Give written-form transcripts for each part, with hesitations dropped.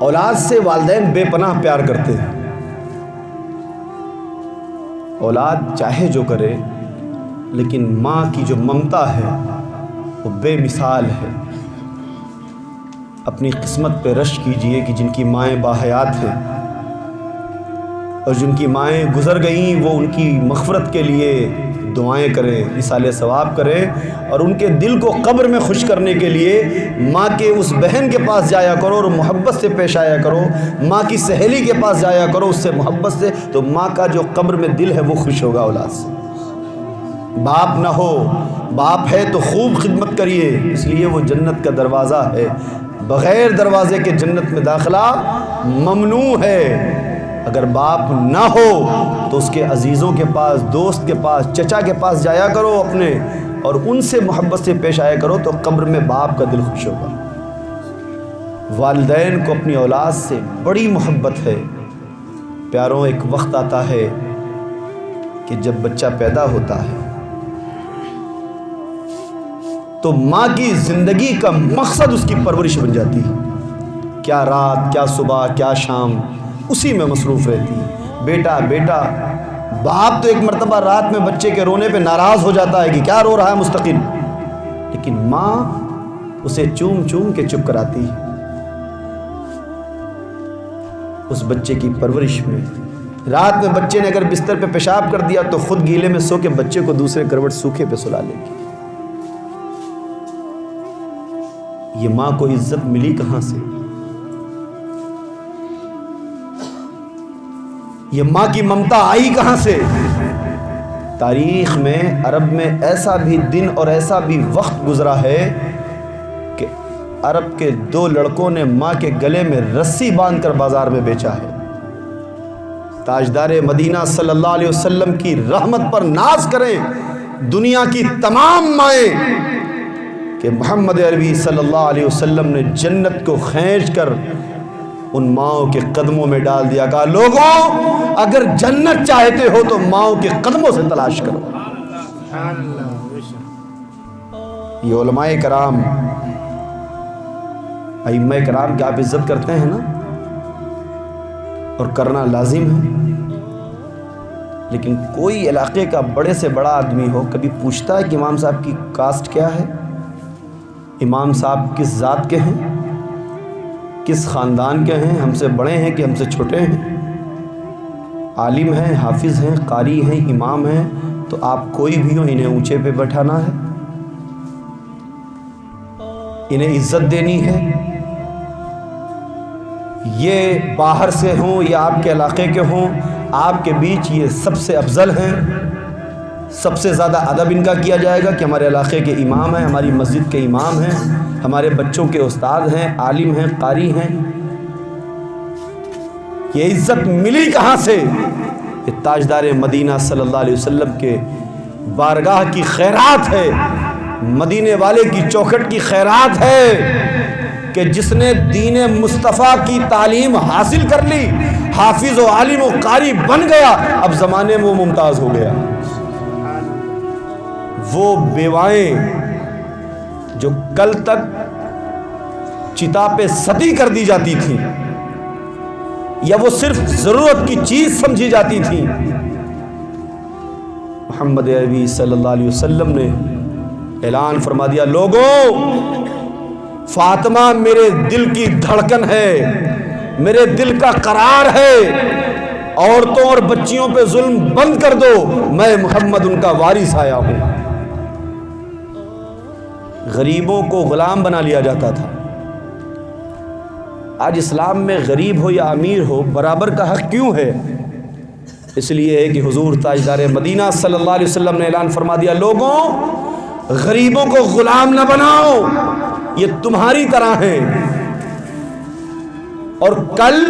اولاد سے والدین بے پناہ پیار کرتے ہیں. اولاد چاہے جو کرے لیکن ماں کی جو ممتا ہے وہ بے مثال ہے. اپنی قسمت پہ رشک کیجئے کہ جن کی مائیں باحیات ہیں اور جن کی مائیں گزر گئیں وہ ان کی مغفرت کے لیے دعائیں کریں، ایصال ثواب کریں، اور ان کے دل کو قبر میں خوش کرنے کے لیے ماں کے اس بہن کے پاس جایا کرو اور محبت سے پیش آیا کرو. ماں کی سہیلی کے پاس جایا کرو اس سے محبت سے، تو ماں کا جو قبر میں دل ہے وہ خوش ہوگا اولاد سے. باپ نہ ہو، باپ ہے تو خوب خدمت کریے، اس لیے وہ جنت کا دروازہ ہے. بغیر دروازے کے جنت میں داخلہ ممنوع ہے. اگر باپ نہ ہو تو اس کے عزیزوں کے پاس، دوست کے پاس، چچا کے پاس جایا کرو اپنے، اور ان سے محبت سے پیش آیا کرو تو قبر میں باپ کا دل خوش ہوگا. والدین کو اپنی اولاد سے بڑی محبت ہے. پیاروں، ایک وقت آتا ہے کہ جب بچہ پیدا ہوتا ہے تو ماں کی زندگی کا مقصد اس کی پرورش بن جاتی ہے. کیا رات، کیا صبح، کیا شام اسی میں مصروف رہتی ہے. بیٹا بیٹا، باپ تو ایک مرتبہ رات میں بچے کے رونے پہ ناراض ہو جاتا ہے کہ کیا رو رہا ہے مستقل، لیکن ماں اسے چوم چوم کے چپ کراتی ہے. اس بچے کی پرورش میں رات میں بچے نے اگر بستر پہ پیشاب کر دیا تو خود گیلے میں سو کے بچے کو دوسرے کروٹ سوکھے پہ سلا لے گی. یہ ماں کو عزت ملی کہاں سے؟ یہ ماں کی ممتا آئی کہاں سے؟ تاریخ میں، عرب میں ایسا بھی دن اور ایسا بھی وقت گزرا ہے کہ عرب کے 2 لڑکوں نے ماں کے گلے میں رسی باندھ کر بازار میں بیچا ہے. تاجدار مدینہ صلی اللہ علیہ وسلم کی رحمت پر ناز کریں دنیا کی تمام مائیں کہ محمد عربی صلی اللہ علیہ وسلم نے جنت کو کھینچ کر ان ماؤں کے قدموں میں ڈال دیا. کہا لوگوں اگر جنت چاہتے ہو تو ماؤں کے قدموں سے تلاش کرو. یہ علماء کرام، ائمہ کرام کی آپ عزت کرتے ہیں نا، اور کرنا لازم ہے، لیکن کوئی علاقے کا بڑے سے بڑا آدمی ہو کبھی پوچھتا ہے کہ امام صاحب کی کاسٹ کیا ہے، امام صاحب کس ذات کے ہیں، کس خاندان کے ہیں، ہم سے بڑے ہیں کہ ہم سے چھوٹے ہیں، عالم ہیں، حافظ ہیں، قاری ہیں، امام ہیں، تو آپ کوئی بھی ہو انہیں اونچے پہ بٹھانا ہے، انہیں عزت دینی ہے. یہ باہر سے ہوں یا آپ کے علاقے کے ہوں، آپ کے بیچ یہ سب سے افضل ہیں. سب سے زیادہ ادب ان کا کیا جائے گا کہ ہمارے علاقے کے امام ہیں، ہماری مسجد کے امام ہیں، ہمارے بچوں کے استاد ہیں، عالم ہیں، قاری ہیں. یہ عزت ملی کہاں سے؟ یہ تاجدار مدینہ صلی اللہ علیہ وسلم کے بارگاہ کی خیرات ہے، مدینے والے کی چوکھٹ کی خیرات ہے کہ جس نے دین مصطفیٰ کی تعلیم حاصل کر لی، حافظ و عالم و قاری بن گیا، اب زمانے میں وہ ممتاز ہو گیا. وہ بیوائیں جو کل تک چتا پہ ستی کر دی جاتی تھیں یا وہ صرف ضرورت کی چیز سمجھی جاتی تھیں، محمد عربی صلی اللہ علیہ وسلم نے اعلان فرما دیا، لوگوں فاطمہ میرے دل کی دھڑکن ہے، میرے دل کا قرار ہے، عورتوں اور بچیوں پہ ظلم بند کر دو، میں محمد ان کا وارث آیا ہوں. غریبوں کو غلام بنا لیا جاتا تھا. آج اسلام میں غریب ہو یا امیر ہو برابر کا حق کیوں ہے؟ اس لیے ہے کہ حضور تاجدار مدینہ صلی اللہ علیہ وسلم نے اعلان فرما دیا، لوگوں غریبوں کو غلام نہ بناؤ، یہ تمہاری طرح ہیں، اور کل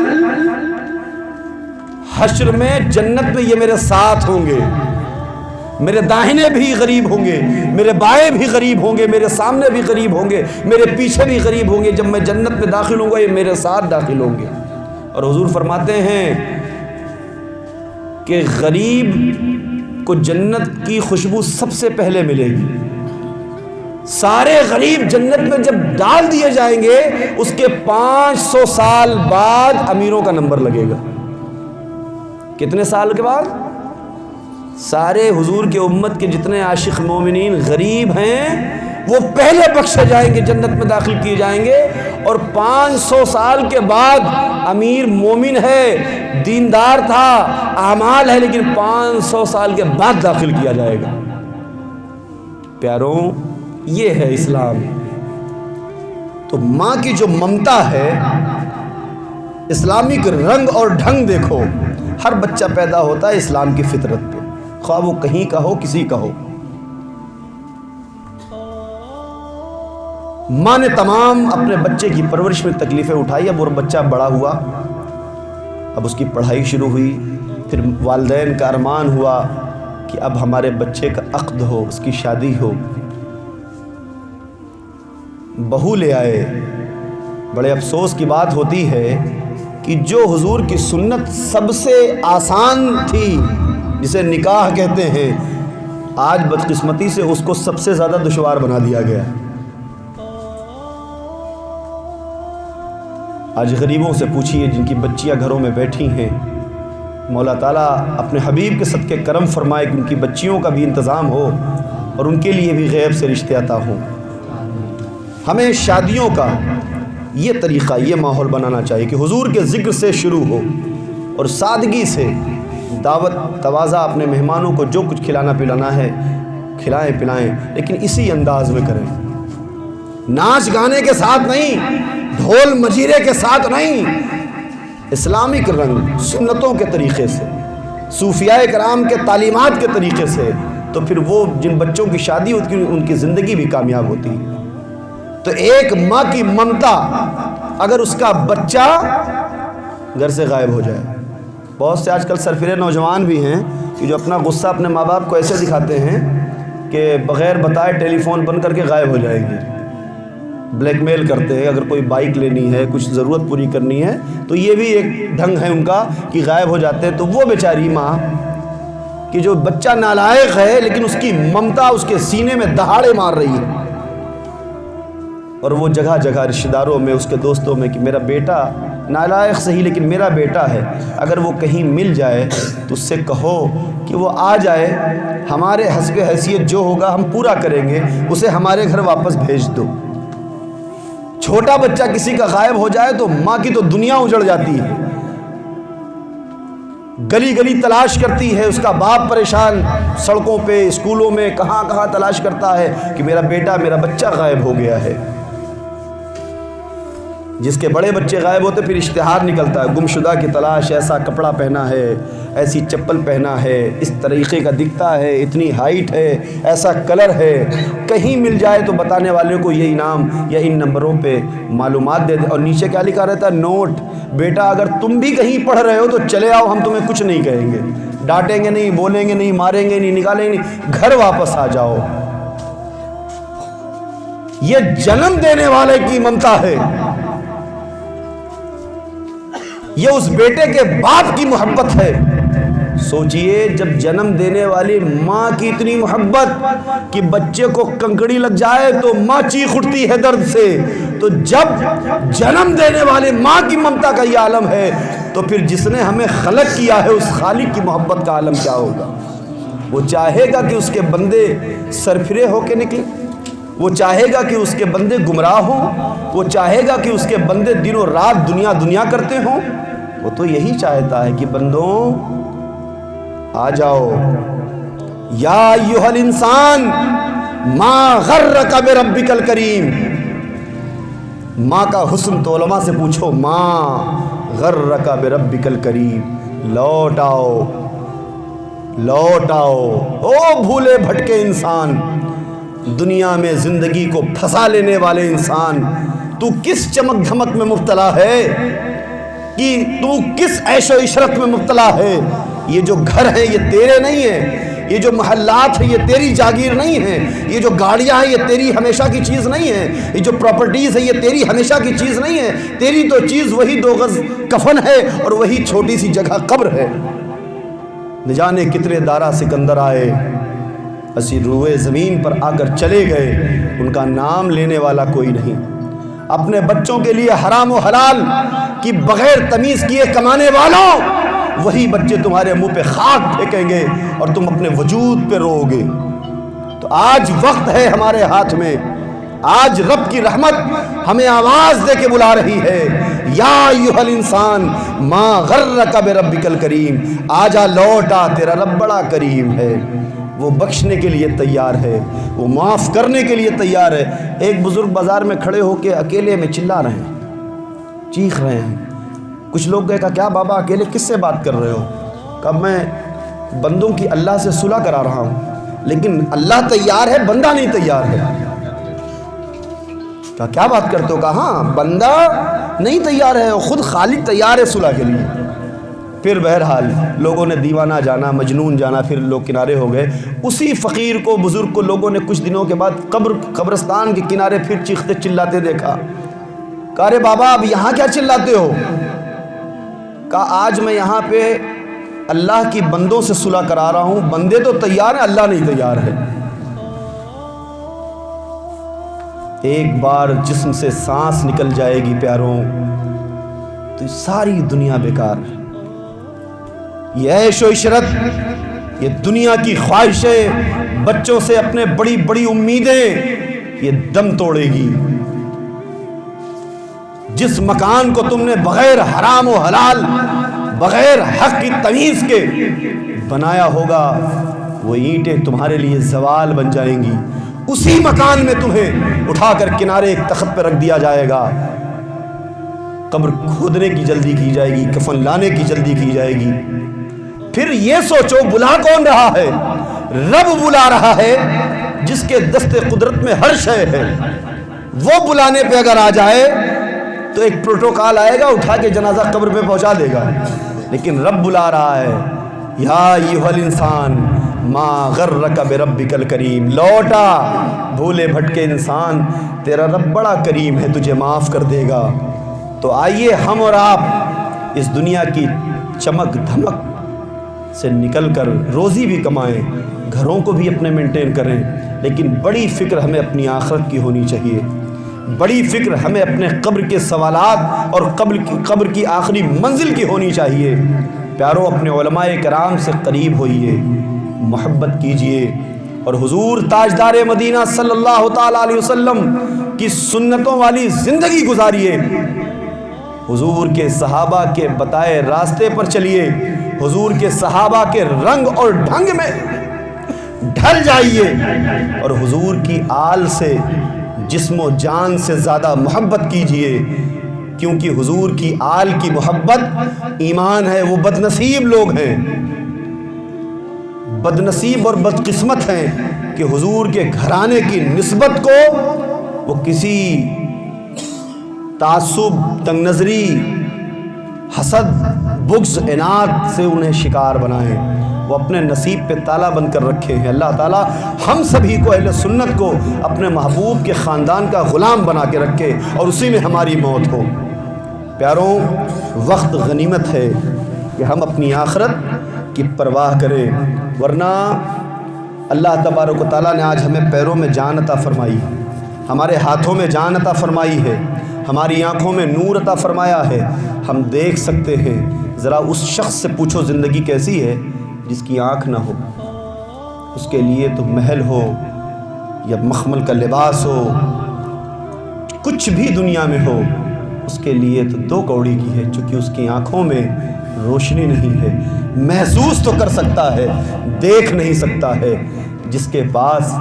حشر میں جنت میں یہ میرے ساتھ ہوں گے، میرے داہنے بھی غریب ہوں گے، میرے بائیں بھی غریب ہوں گے، میرے سامنے بھی غریب ہوں گے، میرے پیچھے بھی غریب ہوں گے. جب میں جنت میں داخل ہوں گا یہ میرے ساتھ داخل ہوں گے. اور حضور فرماتے ہیں کہ غریب کو جنت کی خوشبو سب سے پہلے ملے گی، سارے غریب جنت میں جب ڈال دیے جائیں گے اس کے 500 سال بعد امیروں کا نمبر لگے گا۔ کتنے سال کے بعد؟ سارے حضور کے امت کے جتنے عاشق مومنین غریب ہیں وہ پہلے بخشے جائیں گے، جنت میں داخل کیے جائیں گے، اور 500 سال کے بعد امیر مومن ہے، دیندار تھا، اعمال ہے، لیکن 500 سال کے بعد داخل کیا جائے گا۔ پیاروں، یہ ہے اسلام۔ تو ماں کی جو ممتا ہے، اسلامک رنگ اور ڈھنگ دیکھو۔ ہر بچہ پیدا ہوتا ہے اسلام کی فطرت پہ، خواہ وہ کہیں کا ہو، کسی کا ہو۔ ماں نے تمام اپنے بچے کی پرورش میں تکلیفیں اٹھائی۔ اب وہ بچہ بڑا ہوا، اب اس کی پڑھائی شروع ہوئی، پھر والدین کا ارمان ہوا کہ اب ہمارے بچے کا عقد ہو، اس کی شادی ہو۔ بہو لے آئے۔ بڑے افسوس کی بات ہوتی ہے کہ جو حضور کی سنت سب سے آسان تھی، جسے نکاح کہتے ہیں، آج بدقسمتی سے اس کو سب سے زیادہ دشوار بنا دیا گیا۔ آج غریبوں سے پوچھیے جن کی بچیاں گھروں میں بیٹھی ہیں، مولا تعالیٰ اپنے حبیب کے صدقے کرم فرمائے کہ ان کی بچیوں کا بھی انتظام ہو اور ان کے لیے بھی غیب سے رشتے عطا ہوں۔ ہمیں شادیوں کا یہ طریقہ، یہ ماحول بنانا چاہیے کہ حضور کے ذکر سے شروع ہو اور سادگی سے دعوت تواضع، اپنے مہمانوں کو جو کچھ کھلانا پلانا ہے کھلائیں پلائیں، لیکن اسی انداز میں کریں، ناچ گانے کے ساتھ نہیں، ڈھول مجیرے کے ساتھ نہیں، اسلامک رنگ، سنتوں کے طریقے سے، صوفیاء کرام کے تعلیمات کے طریقے سے، تو پھر وہ جن بچوں کی شادی ہوتی ہے ان کی زندگی بھی کامیاب ہوتی ہے۔ تو ایک ماں کی ممتا، اگر اس کا بچہ گھر سے غائب ہو جائے، بہت سے آج کل سرفرے نوجوان بھی ہیں کہ جو اپنا غصہ اپنے ماں باپ کو ایسے دکھاتے ہیں کہ بغیر بتائے ٹیلی فون بند کر کے غائب ہو جائیں گے، بلیک میل کرتے ہیں۔ اگر کوئی بائک لینی ہے، کچھ ضرورت پوری کرنی ہے، تو یہ بھی ایک ڈھنگ ہے ان کا کہ غائب ہو جاتے ہیں۔ تو وہ بیچاری ماں کہ جو بچہ نالائق ہے لیکن اس کی ممتا اس کے سینے میں دہاڑے مار رہی ہے، اور وہ جگہ جگہ رشتہ داروں میں، اس کے دوستوں میں کہ میرا بیٹا نالائق صحیح لیکن میرا بیٹا ہے، اگر وہ کہیں مل جائے تو اس سے کہو کہ وہ آ جائے، ہمارے حسب حیثیت جو ہوگا ہم پورا کریں گے، اسے ہمارے گھر واپس بھیج دو۔ چھوٹا بچہ کسی کا غائب ہو جائے تو ماں کی تو دنیا اجڑ جاتی ہے، گلی گلی تلاش کرتی ہے، اس کا باپ پریشان، سڑکوں پہ، اسکولوں میں، کہاں کہاں تلاش کرتا ہے کہ میرا بیٹا، میرا بچہ غائب ہو گیا ہے۔ جس کے بڑے بچے غائب ہوتے پھر اشتہار نکلتا ہے، گمشدہ کی تلاش، ایسا کپڑا پہنا ہے، ایسی چپل پہنا ہے، اس طریقے کا دکھتا ہے، اتنی ہائٹ ہے، ایسا کلر ہے، کہیں مل جائے تو بتانے والے کو یہ انعام یا ان نمبروں پہ معلومات دے دے، اور نیچے کیا لکھا رہتا ہے؟ نوٹ، بیٹا اگر تم بھی کہیں پڑھ رہے ہو تو چلے آؤ، ہم تمہیں کچھ نہیں کہیں گے، ڈانٹیں گے نہیں، بولیں گے نہیں، ماریں گے نہیں، نکالیں گے نہیں، گھر واپس آ جاؤ۔ یہ جنم دینے والے کی ممتا ہے، یہ اس بیٹے کے باپ کی محبت ہے۔ سوچئے جب جنم دینے والی ماں کی اتنی محبت کہ بچے کو کنکڑی لگ جائے تو ماں چیخ اٹھتی ہے درد سے، تو جب جنم دینے والی ماں کی ممتا کا یہ عالم ہے تو پھر جس نے ہمیں خلق کیا ہے اس خالق کی محبت کا عالم کیا ہوگا؟ وہ چاہے گا کہ اس کے بندے سرفرے ہو کے نکلے، وہ چاہے گا کہ اس کے بندے گمراہ ہوں، وہ چاہے گا کہ اس کے بندے دن و رات دنیا دنیا کرتے ہوں۔ وہ تو یہی چاہتا ہے کہ بندوں آ جاؤ، یا ایھا الانسان ما غرک بربک الکریم۔ ماں کا حسن تو علماء سے پوچھو، ماں غرک بربک الکریم، لوٹ آؤ، لوٹ آؤ، او بھولے بھٹکے انسان، دنیا میں زندگی کو پھنسا لینے والے انسان، تو کس چمک دھمک میں مبتلا ہے، کہ تو کس عیش و عشرت میں مبتلا ہے؟ یہ جو گھر ہیں یہ تیرے نہیں ہیں، یہ جو محلات ہیں یہ تیری جاگیر نہیں ہیں، یہ جو گاڑیاں ہیں یہ تیری ہمیشہ کی چیز نہیں ہے، یہ جو پراپرٹیز ہے یہ تیری ہمیشہ کی چیز نہیں ہے، تیری تو چیز وہی 2 گز کفن ہے اور وہی چھوٹی سی جگہ قبر ہے۔ نہ جانے کتنے دارا سکندر آئے، اسی روئے زمین پر آ کر چلے گئے، ان کا نام لینے والا کوئی نہیں۔ اپنے بچوں کے لیے حرام و حلال کی بغیر تمیز کیے کمانے والوں، وہی بچے تمہارے منہ پہ خاک پھینکیں گے اور تم اپنے وجود پہ رو گے۔ تو آج وقت ہے ہمارے ہاتھ میں، آج رب کی رحمت ہمیں آواز دے کے بلا رہی ہے، یا ایھا الانسان ما غرک بربک الکریم، آجا لوٹا، تیرا رب بڑا کریم ہے، وہ بخشنے کے لیے تیار ہے، وہ معاف کرنے کے لیے تیار ہے۔ ایک بزرگ بازار میں کھڑے ہو کے اکیلے میں چلا رہے ہیں، چیخ رہے ہیں۔ کچھ لوگ کہا کیا بابا اکیلے کس سے بات کر رہے ہو؟ کہا میں بندوں کی اللہ سے صلح کرا رہا ہوں، لیکن اللہ تیار ہے، بندہ نہیں تیار ہے۔ کہا کیا بات کرتے ہو؟ کہا ہاں، بندہ نہیں تیار ہے، خود خالق تیار ہے صلح کے لیے۔ پھر بہرحال لوگوں نے دیوانہ جانا، مجنون جانا، پھر لوگ کنارے ہو گئے۔ اسی فقیر کو، بزرگ کو لوگوں نے کچھ دنوں کے بعد قبرستان کے کنارے پھر چیختے چلاتے دیکھا۔ کہا ارے بابا اب یہاں کیا چلاتے ہو؟ کہا آج میں یہاں پہ اللہ کی بندوں سے صلح کرا رہا ہوں، بندے تو تیار ہیں، اللہ نہیں تیار ہے۔ ایک بار جسم سے سانس نکل جائے گی پیاروں تو ساری دنیا بیکار ہے۔ یہ عیش و عشرت، یہ دنیا کی خواہشیں، بچوں سے اپنے بڑی بڑی امیدیں، یہ دم توڑے گی۔ جس مکان کو تم نے بغیر حرام و حلال، بغیر حق کی تمیز کے بنایا ہوگا، وہ اینٹیں تمہارے لیے زوال بن جائیں گی۔ اسی مکان میں تمہیں اٹھا کر کنارے ایک تخت پہ رکھ دیا جائے گا، قبر کھودنے کی جلدی کی جائے گی، کفن لانے کی جلدی کی جائے گی۔ پھر یہ سوچو بلا کون رہا ہے؟ رب بلا رہا ہے جس کے دست قدرت میں ہر شے ہے۔ وہ بلانے پہ اگر آ جائے تو ایک پروٹوکال آئے گا، اٹھا کے جنازہ قبر پہ پہنچا دے گا، لیکن رب بلا رہا ہے، یا ایھا الانسان ما غرک بربک الکریم، لوٹا بھولے بھٹکے انسان، تیرا رب بڑا کریم ہے، تجھے معاف کر دے گا۔ تو آئیے ہم اور آپ اس دنیا کی چمک دھمک سے نکل کر روزی بھی کمائیں، گھروں کو بھی اپنے مینٹین کریں، لیکن بڑی فکر ہمیں اپنی آخرت کی ہونی چاہیے۔ بڑی فکر ہمیں اپنے قبر کے سوالات اور قبر کی آخری منزل کی ہونی چاہیے۔ پیارو اپنے علماء کرام سے قریب ہوئیے، محبت کیجئے، اور حضور تاجدار مدینہ صلی اللہ تعالیٰ علیہ وسلم کی سنتوں والی زندگی گزاریے، حضور کے صحابہ کے بتائے راستے پر چلیے، حضور کے صحابہ کے رنگ اور ڈھنگ میں ڈھل جائیے، اور حضور کی آل سے جسم و جان سے زیادہ محبت کیجئے، کیونکہ حضور کی آل کی محبت ایمان ہے۔ وہ بدنصیب لوگ ہیں، بدنصیب اور بدقسمت ہیں کہ حضور کے گھرانے کی نسبت کو وہ کسی تعصب، تنگ نظری، حسد، بغض، عناد سے انہیں شکار بنائیں، وہ اپنے نصیب پہ تالا بند کر رکھے ہیں۔ اللہ تعالیٰ ہم سبھی کو، اہل سنت کو، اپنے محبوب کے خاندان کا غلام بنا کے رکھے اور اسی میں ہماری موت ہو۔ پیاروں، وقت غنیمت ہے کہ ہم اپنی آخرت کی پرواہ کریں، ورنہ اللہ تبارک و تعالیٰ نے آج ہمیں پیروں میں جان عطا فرمائی، ہمارے ہاتھوں میں جان عطا فرمائی ہے، ہماری آنکھوں میں نور عطا فرمایا ہے، ہم دیکھ سکتے ہیں۔ ذرا اس شخص سے پوچھو زندگی کیسی ہے جس کی آنکھ نہ ہو؟ اس کے لیے تو محل ہو یا مخمل کا لباس ہو، کچھ بھی دنیا میں ہو، اس کے لیے تو دو کوڑی کی ہے، چونکہ اس کی آنکھوں میں روشنی نہیں ہے۔ محسوس تو کر سکتا ہے، دیکھ نہیں سکتا ہے۔ جس کے پاس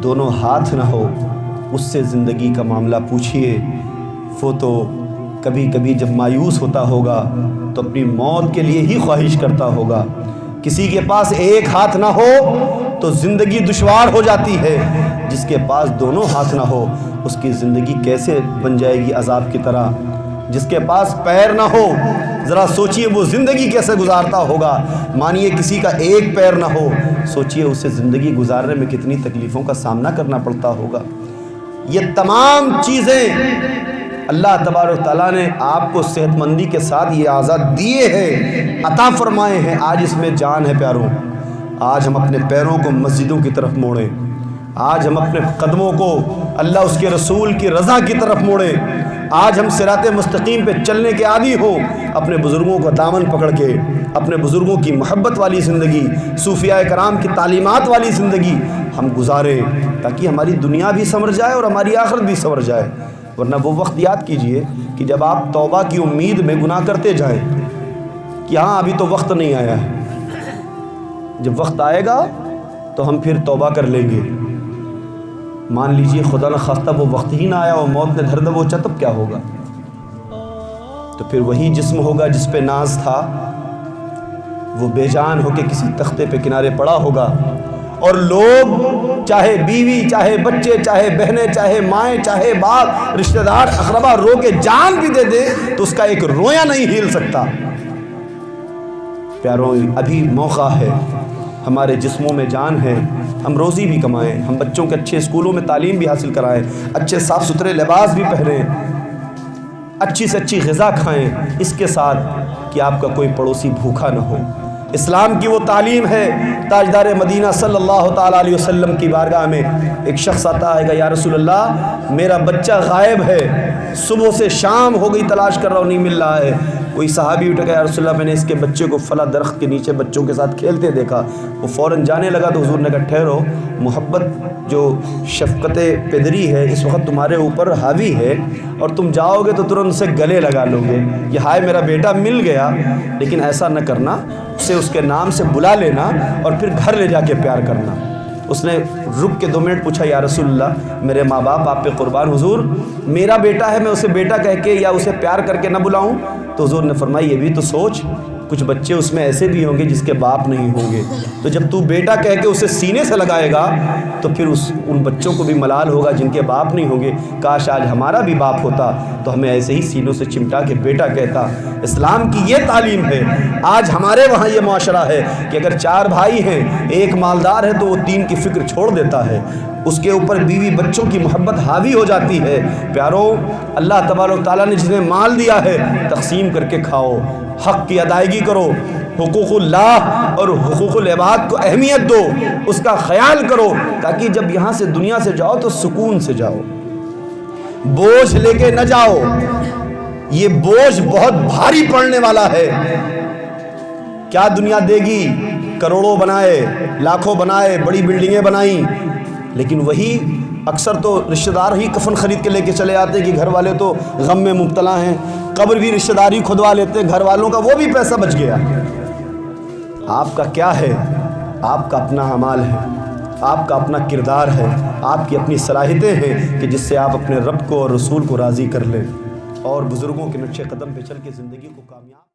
دونوں ہاتھ نہ ہو، اس سے زندگی کا معاملہ پوچھئے، وہ تو کبھی کبھی جب مایوس ہوتا ہوگا تو اپنی موت کے لیے ہی خواہش کرتا ہوگا۔ کسی کے پاس ایک ہاتھ نہ ہو تو زندگی دشوار ہو جاتی ہے، جس کے پاس دونوں ہاتھ نہ ہو اس کی زندگی کیسے بن جائے گی عذاب کی طرح۔ جس کے پاس پیر نہ ہو، ذرا سوچئے وہ زندگی کیسے گزارتا ہوگا۔ مانیے کسی کا ایک پیر نہ ہو، سوچئے اسے زندگی گزارنے میں کتنی تکلیفوں کا سامنا کرنا پڑتا ہوگا۔ یہ تمام چیزیں اللہ تبارک تعالیٰ نے آپ کو صحت مندی کے ساتھ یہ آزاد دیے ہیں، عطا فرمائے ہیں۔ آج اس میں جان ہے پیاروں، آج ہم اپنے پیروں کو مسجدوں کی طرف موڑیں، آج ہم اپنے قدموں کو اللہ اس کے رسول کی رضا کی طرف موڑیں، آج ہم صراط مستقیم پہ چلنے کے عادی ہو، اپنے بزرگوں کا دامن پکڑ کے اپنے بزرگوں کی محبت والی زندگی، صوفیاء کرام کی تعلیمات والی زندگی ہم گزاریں، تاکہ ہماری دنیا بھی سنور جائے اور ہماری آخرت بھی سنور جائے۔ ورنہ وہ وقت یاد کیجئے کہ جب آپ توبہ کی امید میں گناہ کرتے جائیں کہ ہاں ابھی تو وقت نہیں آیا ہے، جب وقت آئے گا تو ہم پھر توبہ کر لیں گے۔ مان لیجئے خدا نخواستہ وہ وقت ہی نہ آیا اور موت نے دھر دبوچا، تب کیا ہوگا؟ تو پھر وہی جسم ہوگا جس پہ ناز تھا، وہ بے جان ہو کے کسی تختے پہ کنارے پڑا ہوگا، اور لوگ چاہے بیوی، چاہے بچے، چاہے بہنیں، چاہے مائیں، چاہے باپ، رشتہ دار، اقربا رو کے جان بھی دے دے تو اس کا ایک رویا نہیں ہل سکتا۔ پیاروں، ابھی موقع ہے، ہمارے جسموں میں جان ہے، ہم روزی بھی کمائیں، ہم بچوں کے اچھے اسکولوں میں تعلیم بھی حاصل کرائیں، اچھے صاف ستھرے لباس بھی پہنیں، اچھی سے اچھی غذا کھائیں، اس کے ساتھ کہ آپ کا کوئی پڑوسی بھوکا نہ ہو۔ اسلام کی وہ تعلیم ہے، تاجدار مدینہ صلی اللہ تعالیٰ علیہ وسلم کی بارگاہ میں ایک شخص آتا ہے کہ یا رسول اللہ میرا بچہ غائب ہے، صبح سے شام ہو گئی تلاش کر رہا ہوں، نہیں مل رہا ہے۔ کوئی صحابی اٹھ گیا، یا رسول اللہ میں نے اس کے بچے کو فلاں درخت کے نیچے بچوں کے ساتھ کھیلتے دیکھا۔ وہ فوراً جانے لگا تو حضور نے کہا ٹھہرو، محبت جو شفقت پدری ہے اس وقت تمہارے اوپر حاوی ہے، اور تم جاؤ گے تو ترنت اسے گلے لگا لو گے کہ ہائے میرا بیٹا مل گیا، لیکن ایسا نہ کرنا، اسے اس کے نام سے بلا لینا اور پھر گھر لے جا کے پیار کرنا۔ اس نے رک کے 2 منٹ پوچھا، یا رسول اللہ میرے ماں باپ آپ پہ قربان، حضور میرا بیٹا ہے، میں اسے بیٹا کہہ کے یا اسے پیار کر کے نہ بلاؤں؟ تو حضور نے فرمایا یہ بھی تو سوچ، کچھ بچے اس میں ایسے بھی ہوں گے جس کے باپ نہیں ہوں گے، تو جب تو بیٹا کہہ کے اسے سینے سے لگائے گا تو پھر ان بچوں کو بھی ملال ہوگا جن کے باپ نہیں ہوں گے۔ کاش آج ہمارا بھی باپ ہوتا تو ہمیں ایسے ہی سینوں سے چمٹا کے بیٹا کہتا۔ اسلام کی یہ تعلیم ہے۔ آج ہمارے وہاں یہ معاشرہ ہے کہ اگر 4 بھائی ہیں، ایک مالدار ہے تو وہ 3 کی فکر چھوڑ دیتا ہے، اس کے اوپر بیوی بچوں کی محبت حاوی ہو جاتی ہے۔ پیاروں، اللہ تبارک و تعالیٰ نے جنہیں مال دیا ہے تقسیم کر کے کھاؤ، حق کی ادائیگی کرو، حقوق اللہ اور حقوق العباد کو اہمیت دو، اس کا خیال کرو، تاکہ جب یہاں سے دنیا سے جاؤ تو سکون سے جاؤ، بوجھ لے کے نہ جاؤ۔ یہ بوجھ بہت بھاری پڑنے والا ہے۔ کیا دنیا دے گی؟ کروڑوں بنائے، لاکھوں بنائے، بڑی بلڈنگیں بنائیں، لیکن وہی اکثر تو رشتہ دار ہی کفن خرید کے لے کے چلے آتے کہ گھر والے تو غم میں مبتلا ہیں، قبر بھی رشتہ دار ہی کھدوا لیتے ہیں، گھر والوں کا وہ بھی پیسہ بچ گیا۔ آپ کا کیا ہے؟ آپ کا اپنا اعمال ہے، آپ کا اپنا کردار ہے، آپ کی اپنی صلاحیتیں ہیں کہ جس سے آپ اپنے رب کو اور رسول کو راضی کر لیں، اور بزرگوں کے نقش قدم پہ چل کے زندگی کو کامیاب